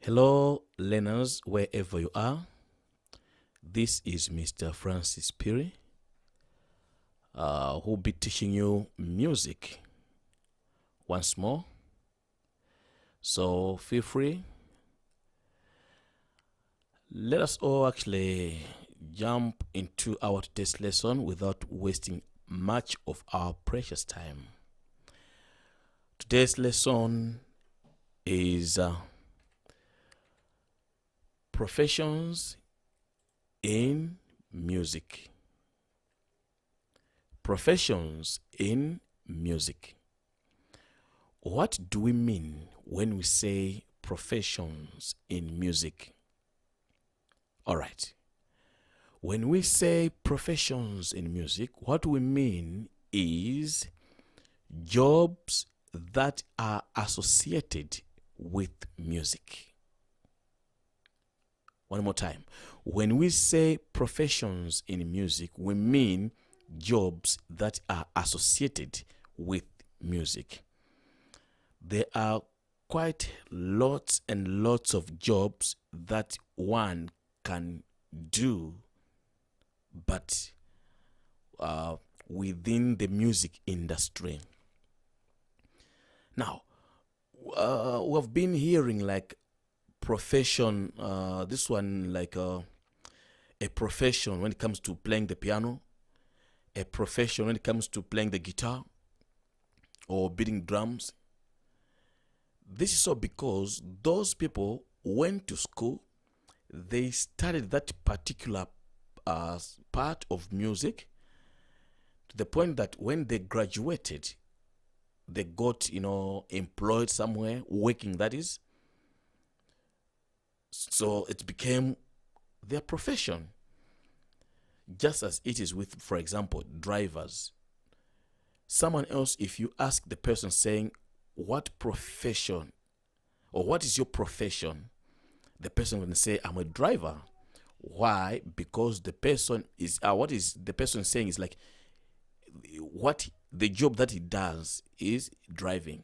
Hello, learners, wherever you are. This is Mr. Francis Piri, who will be teaching you music once more. So feel free. Let us all actually jump into our today's lesson without wasting much of our precious time. Today's lesson is professions in music. Professions in music. What do we mean when we say professions in music? All right. When we say professions in music, what we mean is jobs that are associated with music. One more time. When we say professions in music, we mean jobs that are associated with music. There are quite lots and lots of jobs that one can do, but within the music industry. Now, we've been hearing like profession, this one like a profession when it comes to playing the piano, a profession when it comes to playing the guitar or beating drums. This is so because those people went to school, they studied that particular part of music to the point that when they graduated, they got, employed somewhere, working that is. So it became their profession. Just as it is with, for example, drivers. Someone else, if you ask the person saying, what profession or what is your profession? The person will say, I'm a driver. Why? Because the person is, what is the person saying is like, what the job that he does is driving.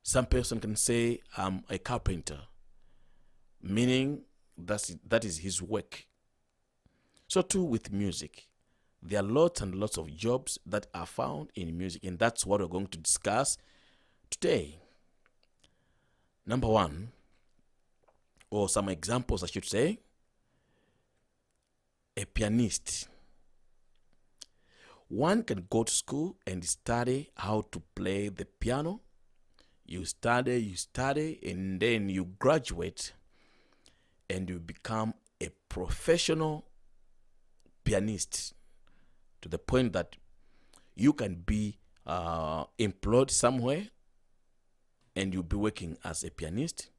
Some person can say, I'm a carpenter, meaning that is his work. So too with music. There are lots and lots of jobs that are found in music, and that's what we're going to discuss today. Number one, or some examples I should say, a pianist. One can go to school and study how to play the piano. You study, and then you graduate and you become a professional pianist to the point that you can be employed somewhere and you'll be working as a pianist.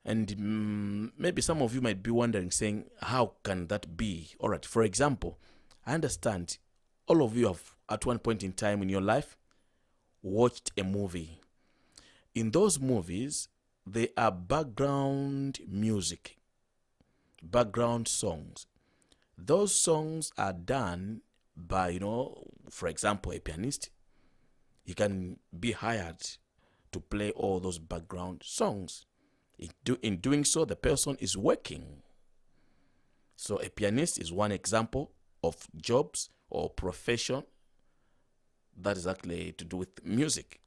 And maybe some of you might be wondering, saying, how can that be? All right, for example, I understand all of you have at one point in time in your life watched a movie. In those movies, there are background music, background songs. Those songs are done by, for example, a pianist. He can be hired to play all those background songs. In doing so, the person is working. So a pianist is one example of jobs or profession that is actually to do with music.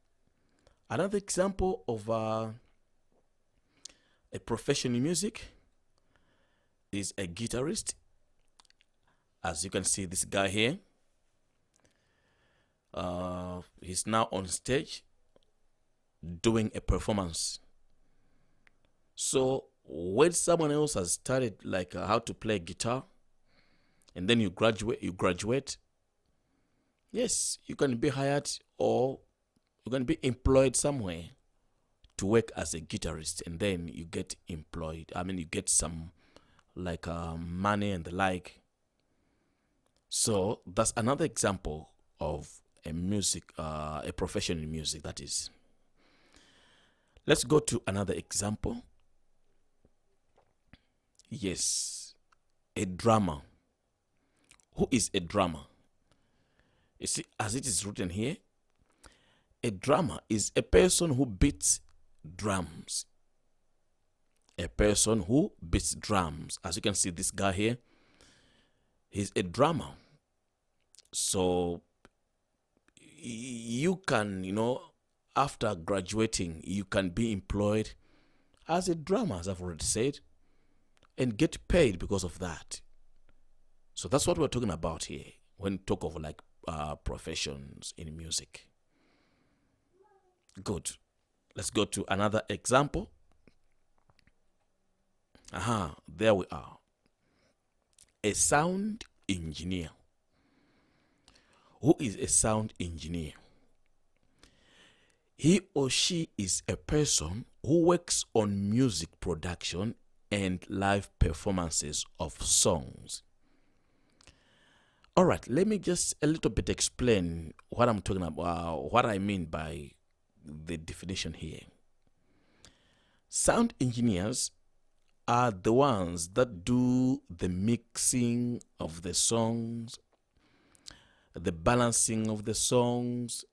Another example of a profession in music is a guitarist. As you can see, this guy here, he's now on stage doing a performance. So when someone else has studied like how to play guitar, and then you graduate, yes, you can be hired or you can be employed somewhere to work as a guitarist, and then you get employed. You get some like money and the like. So that's another example of a profession in music, that is. Let's go to another example. Yes, a drummer. Who is a drummer? You see, as it is written here, a drummer is a person who beats drums. a person who beats drums. As you can see, this guy here, he's a drummer. So you can, after graduating, you can be employed as a drummer, as I've already said, and get paid because of that. So that's what we're talking about here when we talk of like professions in music. Good. Let's go to another example. There we are. A sound engineer. Who is a sound engineer? He or she is a person who works on music production and live performances of songs. All right, let me just a little bit explain what I'm talking about, what I mean by the definition here. Sound engineers are the ones that do the mixing of the songs, the balancing of the songs,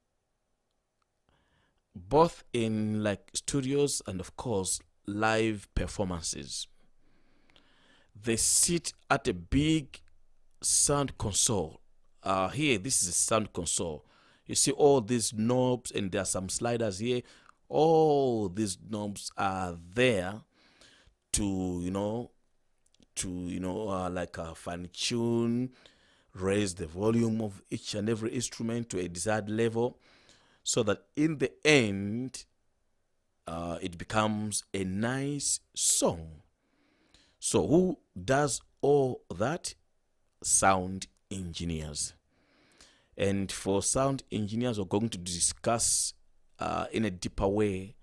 both in like studios and of course live performances. They sit at a big sound console. Here, this is a sound console. You see all these knobs, and there are some sliders here. All these knobs are there to fine tune, raise the volume of each and every instrument to a desired level, so that in the end, it becomes a nice song. So who does all that? Sound engineers. And for sound engineers, we're going to discuss in a deeper way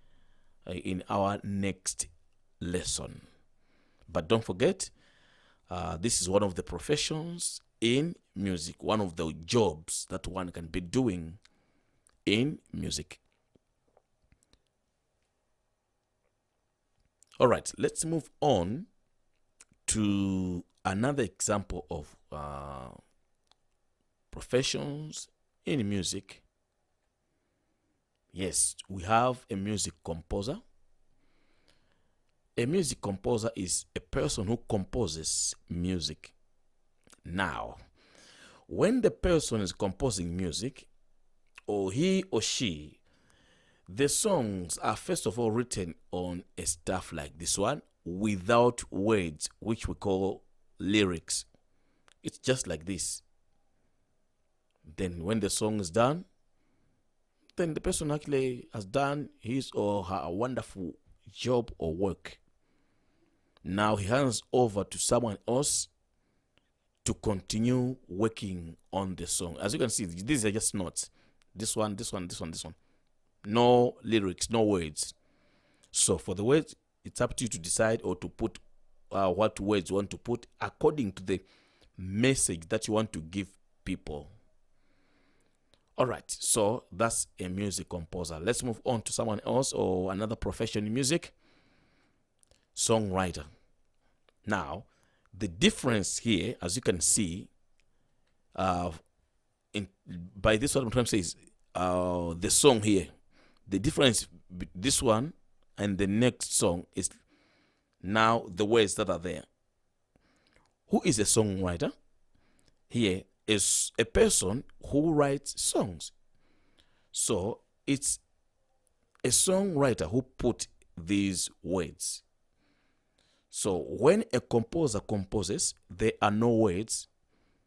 in our next lesson. But don't forget, this is one of the professions in music, one of the jobs that one can be doing in music. All right, let's move on to another example of professions in music. Yes, we have a music composer. A music composer is a person who composes music. Now, when the person is composing music, or he or she, the songs are first of all written on a stuff like this one without words, which we call lyrics. It's just like this. Then when the song is done, then the person actually has done his or her wonderful job or work. Now he hands over to someone else to continue working on the song. As you can see, these are just notes. This one, this one, this one, this one. No lyrics, no words. So for the words, it's up to you to decide or to put what words you want to put according to the message that you want to give people. All right, so that's a music composer. Let's move on to someone else or another profession in music. Songwriter. Now, the difference here, as you can see, by this what I'm trying to say is the song here. The difference this one and the next song is now the words that are there. Who is a songwriter? Here is a person who writes songs. So it's a songwriter who put these words. So when a composer composes, there are no words,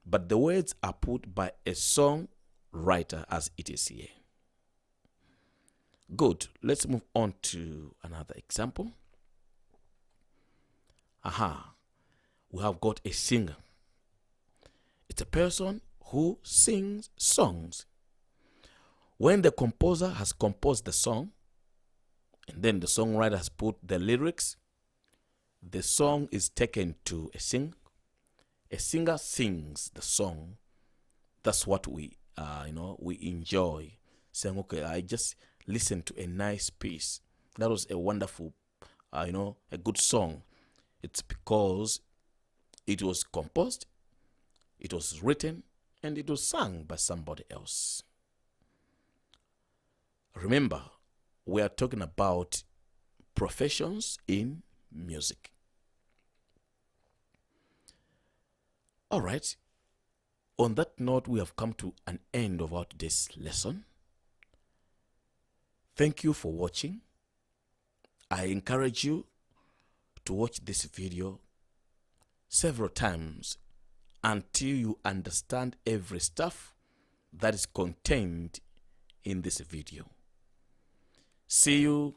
but the words are put by a songwriter as it is here. Good. Let's move on to another example. We have got a singer. It's a person who sings songs. When the composer has composed the song, and then the songwriter has put the lyrics, the song is taken to a singer. A singer sings the song. That's what we enjoy. Saying, okay, I just listened to a nice piece. That was a wonderful, a good song. It's because it was composed, it was written, and it was sung by somebody else. Remember, we are talking about professions in music. All right. On that note, we have come to an end of our today's lesson. Thank you for watching. I encourage you to watch this video several times until you understand every stuff that is contained in this video. See you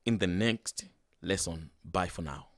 in the next lesson. Bye for now.